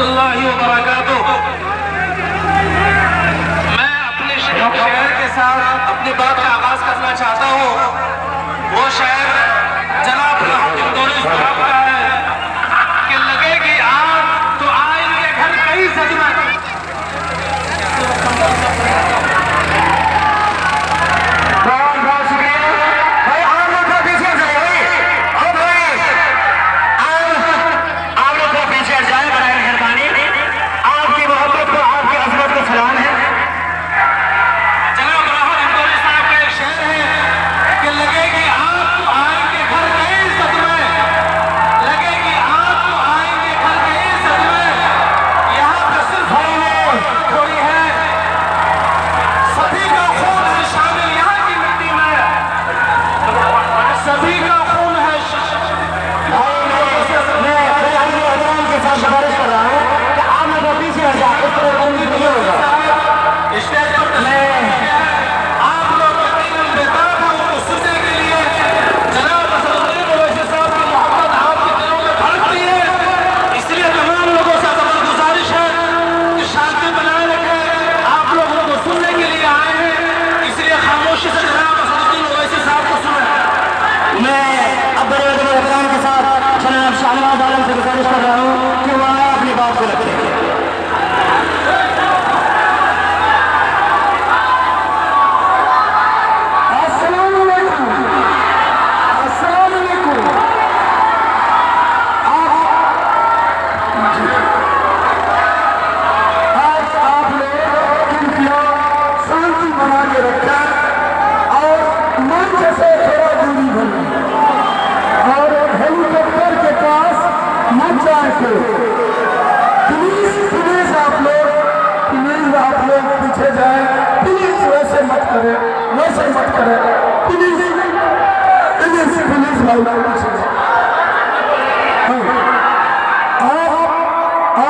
रहमतुल्लाहि व बरकातुहू। मैं अपने शेर के साथ अपनी बात का आगाज करना चाहता हूँ। वो शेर जनाब इंदौरी साहब का है कि लगेगी आग तो आएंगे घर कई सदमे।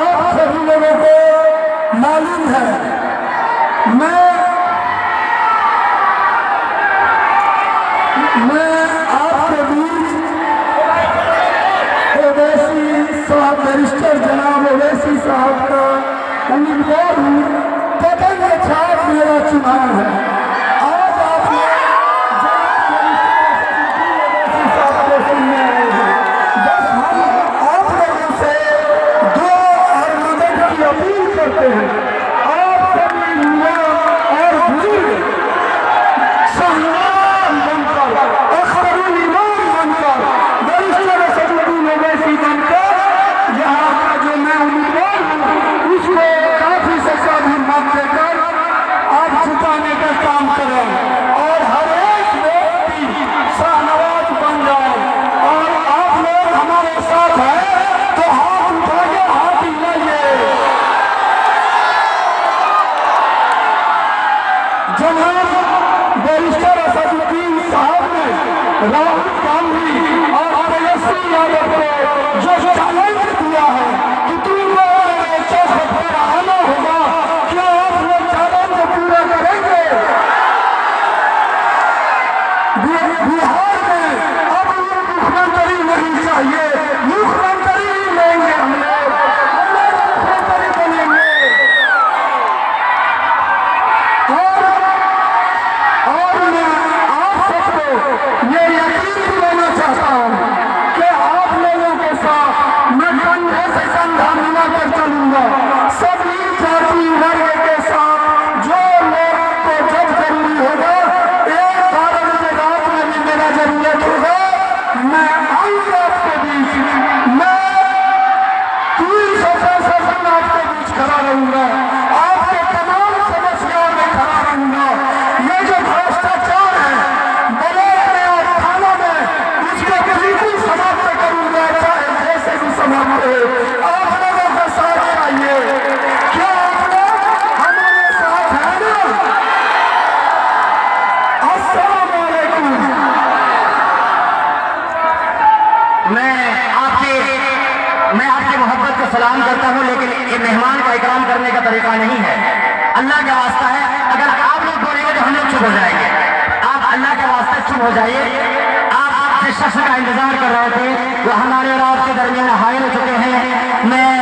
आप सभी लोगों को मालूम है मैं आपके बीच ओवैसी साहब बैरिस्टर जनाब ओवैसी साहब का उम्मीदवार हूँ। कदम छाप मेरा चुनाव है। आज आप करते हैं। आप सभी युवा और बुजुर्ग सहमान बनकर अख्तरुल ईमान बनकर बैरिस्टर असदुद्दीन ओवैसी बनकर यहाँ का जो मैं उम्मीदवार हूँ उसको काफी से काफी मत देकर आप जिताने का काम करें और हर एक व्यक्ति शाहनवाज बन जाए। और आप लोग हमारे साथ हैं तो हाथ उठा के हाथ हिलाइए। जनाब बैरिस्टर असदुद्दीन साहब ने राहुल गांधी और तेजस्वी यादव को जो चैलेंज दिया है कि तुम लोगों ने 64 पर आना होगा, क्या आप लोग चैलेंज पूरा करेंगे? बिहार में अब मुख्यमंत्री नहीं चाहिए, मुख्यमंत्री ही लेंगे हम लोग, मुख्यमंत्री बनेंगे। और मैं आप सबको ये यकीन दिलाना चाहता हूँ कि आप लोगों के साथ मैं कंधे से कंधा मिलाकर चलूंगा। सभी जाति वर्ग के साथ जो लोग को जब जरूरी होगा, 11 बजे रात में भी मेरा जरूरत होगा, मैं आऊंगा आपके बीच। मैं 365 दिन आपके बीच खड़ा रहूंगा, आपके तमाम समस्याओं में खड़ा रहूंगा। ये जो भ्रष्टाचार है बड़े और थानों में, इसको बिल्कुल समाप्त करूंगा, चाहे जैसे भी समाप्त हो। आप लोगों का साथ चाहिए, क्या आप लोग हमारे साथ हैं ना? अस्सलाम वालेकुम। मैं आपकी मोहब्बत को सलाम करता हूँ, लेकिन ये मेहमान का इकराम करने का तरीका नहीं है। अल्लाह का वास्ता है, अगर आप लोग बोलेंगे तो हम लोग चुप हो जाएंगे। आप अल्लाह के वास्ते चुप हो जाइए। आप जिस शख्स का इंतजार कर रहे थे वो हमारे और आपके दरमियान हाजिर हो चुके हैं। मैं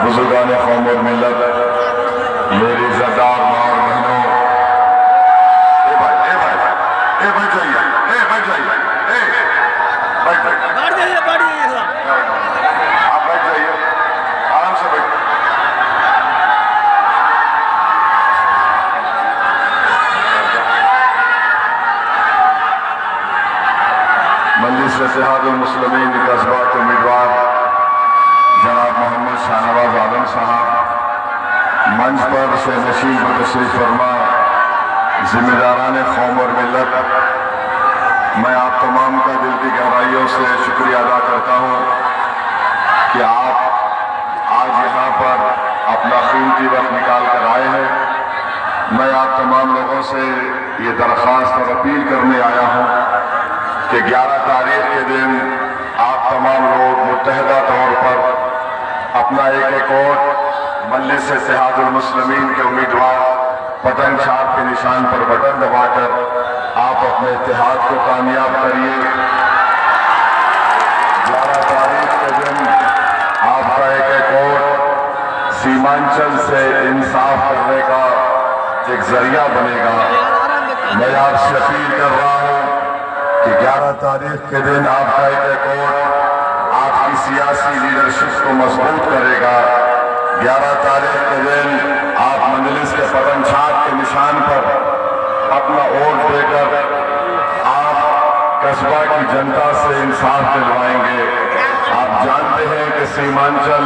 बुजुर्गान कौम और मिल्लत, मेरी इज्जतदार माँ और बहनों, बैठ जाइए, बैठ जाइए, बैठ जाइए, आप बैठ जाइए, आराम से बैठ। मजलिस इत्तेहादुल मुस्लिमीन कस्बा के उम्मीदवार जनाब मोहम्मद शाहनवाज आलम साहब, मंच पर से नशीब तशरीफ फरमा, जिम्मेदारान कौम और मिल्लत, मैं आप तमाम का दिल की गहराइयों से शुक्रिया अदा करता हूँ कि आप आज यहाँ पर अपना कीमती वक्त निकाल कर आए हैं। मैं आप तमाम लोगों से ये दरख्वास्त और अपील करने आया हूँ कि 11 तारीख के दिन आप तमाम लोग मुत्तहदा तौर पर अपना एक वोट मजलिस इत्तेहादुल मुस्लिमीन के उम्मीदवार पतंग छाप के निशान पर बटन दबाकर आप अपने इत्तेहाद को कामयाब करिए। 11 तारीख के दिन आपका एक वोट सीमांचल से इंसाफ करने का एक जरिया बनेगा। मैं आपसे अपील कर रहा हूँ कि 11 तारीख के दिन आपका एक वोट आपकी सियासी लीडरशिप को मजबूत करेगा। 11 तारीख के दिन आप मजलिस के पतंग छाप के निशान पर अपना वोट देकर आप कस्बा की जनता से इंसाफ दिलवाएंगे। आप जानते हैं कि सीमांचल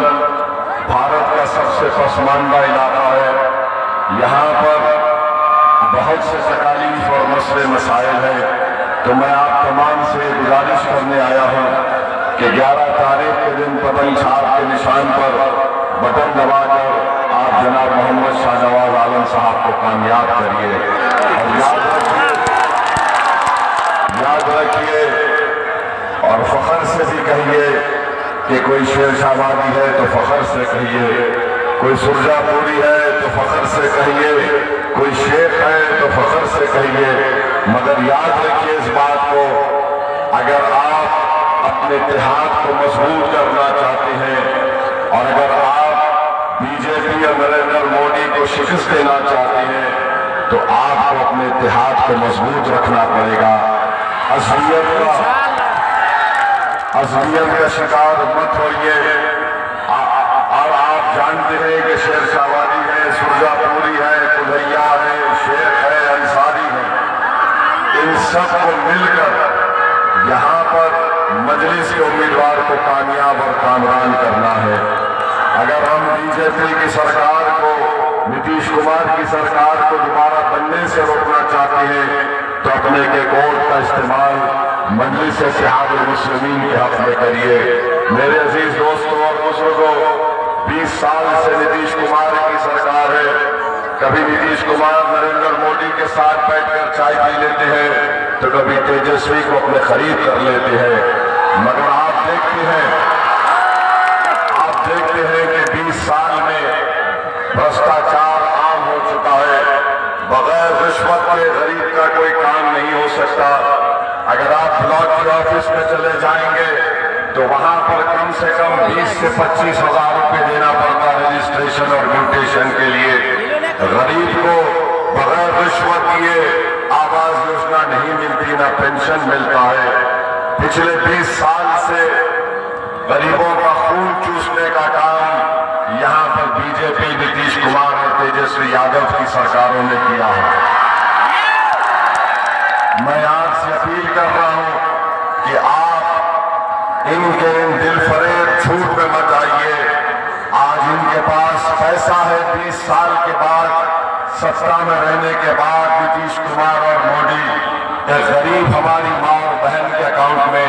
भारत का सबसे पसमानदा इलाका है। यहाँ पर बहुत से तकालीफ और मसले मसाइल हैं। तो मैं आप तमाम से गुजारिश करने आया हूँ कि 11 तारीख के दिन पतंग छाप के निशान पर बटन दबाकर आप जनाब मोहम्मद शाहनवाज आलम साहब को कामयाब करिए। और याद रखिए और फख्र से भी कहिए कि कोई शेर शाहबादी है तो फख्र से कहिए, कोई सुरजापुरी है तो फख्र से कहिए, कोई शेख है तो फख्र से कहिए। मगर याद रखिए इस बात को, अगर आप अपने इत्तेहाद को मजबूत करना चाहते हैं और अगर आप बीजेपी और नरेंद्र मोदी को शिकस्त देना चाहते हैं तो आपको अपने इत्तेहाद को मजबूत रखना पड़ेगा। असलियत का शिकार मत होइए। और आप जानते हैं कि शेर शाहवादी है, सुरजापुरी है, कुलैया है, शेख है, अंसारी है, इन सब को मिलकर यहाँ पर मजलिस के उम्मीदवार को कामयाब और कामरान करना है। अगर हम बीजेपी की सरकार को, नीतीश कुमार की सरकार को दोबारा बनने से रोकना चाहते हैं तो अपने के वोट का इस्तेमाल मजलिस इत्तेहादुल मुस्लिमीन के हक में करिए। मेरे अजीज दोस्तों और बुजुर्गों, 20 साल से नीतीश कुमार की सरकार है। कभी नीतीश कुमार नरेंद्र मोदी के साथ बैठकर चाय पी लेते हैं तो कभी तेजस्वी को अपने खरीद कर लेते हैं। मगर आप देखते हैं कि 20 साल में भ्रष्टाचार आम हो चुका है। बगैर रिश्वत के गरीब का कोई काम नहीं हो सकता। अगर आप ब्लॉक के ऑफिस में चले जाएंगे तो वहां पर कम से कम 20 से 25 हजार रुपए देना पड़ता है रजिस्ट्रेशन और म्यूटेशन के लिए। गरीब को बगैर रिश्वत दिए आवास योजना नहीं मिलती, ना पेंशन मिलता है। पिछले 20 साल से गरीबों का खून चूसने का काम यहाँ पर बीजेपी, नीतीश कुमार और तेजस्वी यादव की सरकारों ने किया है। मैं आपसे अपील कर रहा हूं कि आप इनके इन दिलफरेब झूठ में मत आइए। आज इनके पास पैसा है। 20 साल के बाद सत्ता में रहने के बाद नीतीश कुमार और मोदी एक गरीब हमारी माँ और बहन के अकाउंट में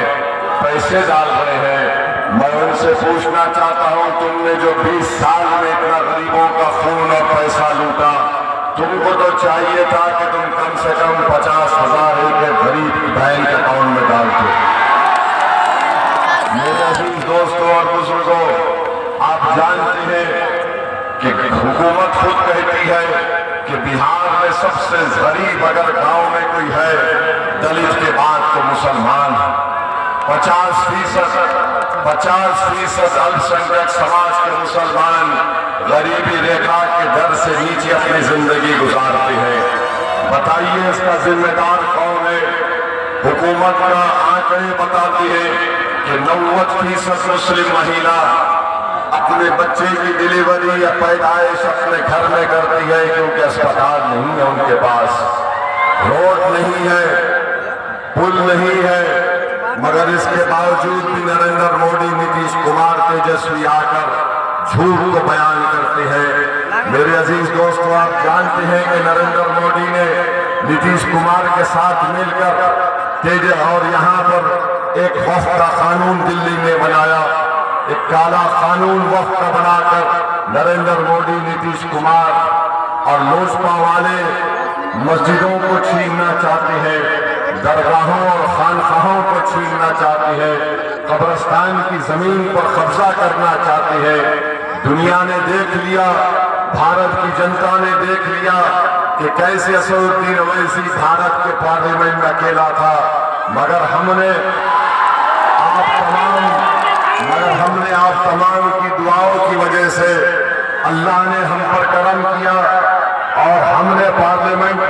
पैसे डाल रहे हैं। मैं उनसे पूछना चाहता हूं, तुमने जो 20 साल में इतना गरीबों का खून और पैसा लूटा, तुमको तो चाहिए था कि तुम कम से कम 50,000 एक गरीब की बहन के अकाउंट में डालते। मेरे अजीज दोस्तों और बुजुर्गों, आप जानते हैं कि हुकूमत खुद कहती है कि बिहार में सबसे गरीब अगर गांव में कोई है दलित के बाद तो मुसलमान 50% 50% अल्पसंख्यक समाज के मुसलमान गरीबी रेखा के दर से नीचे अपनी जिंदगी गुजारते हैं। बताइए इसका जिम्मेदार कौन है? हुकूमत का आंकड़े बताती है कि 90% मुस्लिम महिला अपने बच्चे की डिलीवरी या पैदाइश अपने घर में करती है, क्योंकि अस्पताल नहीं है उनके पास, रोड नहीं है, पुल नहीं है। मगर इसके बावजूद भी नरेंद्र मोदी, नीतीश कुमार, तेजस्वी आकर झूठ को बयान करते हैं। मेरे अजीज दोस्तों, आप जानते हैं कि नरेंद्र मोदी ने नीतीश कुमार के साथ मिलकर और यहाँ पर एक वफ्द का कानून दिल्ली में बनाया, एक काला कानून वफ्द का बनाकर नरेंद्र मोदी, नीतीश कुमार और लोजपा वाले मस्जिदों को छीनना चाहते हैं, दरगाहों और खानकाहों को छीनना चाहते हैं, कब्रिस्तान की जमीन पर कब्जा करना चाहते हैं। दुनिया ने देख लिया, भारत की जनता ने देख लिया कि कैसे असदुद्दीन ओवैसी भारत के पार्लियामेंट में अकेला था, मगर हमने आप तमाम की दुआओं की वजह से अल्लाह ने हम पर करम किया और हमने पार्लियामेंट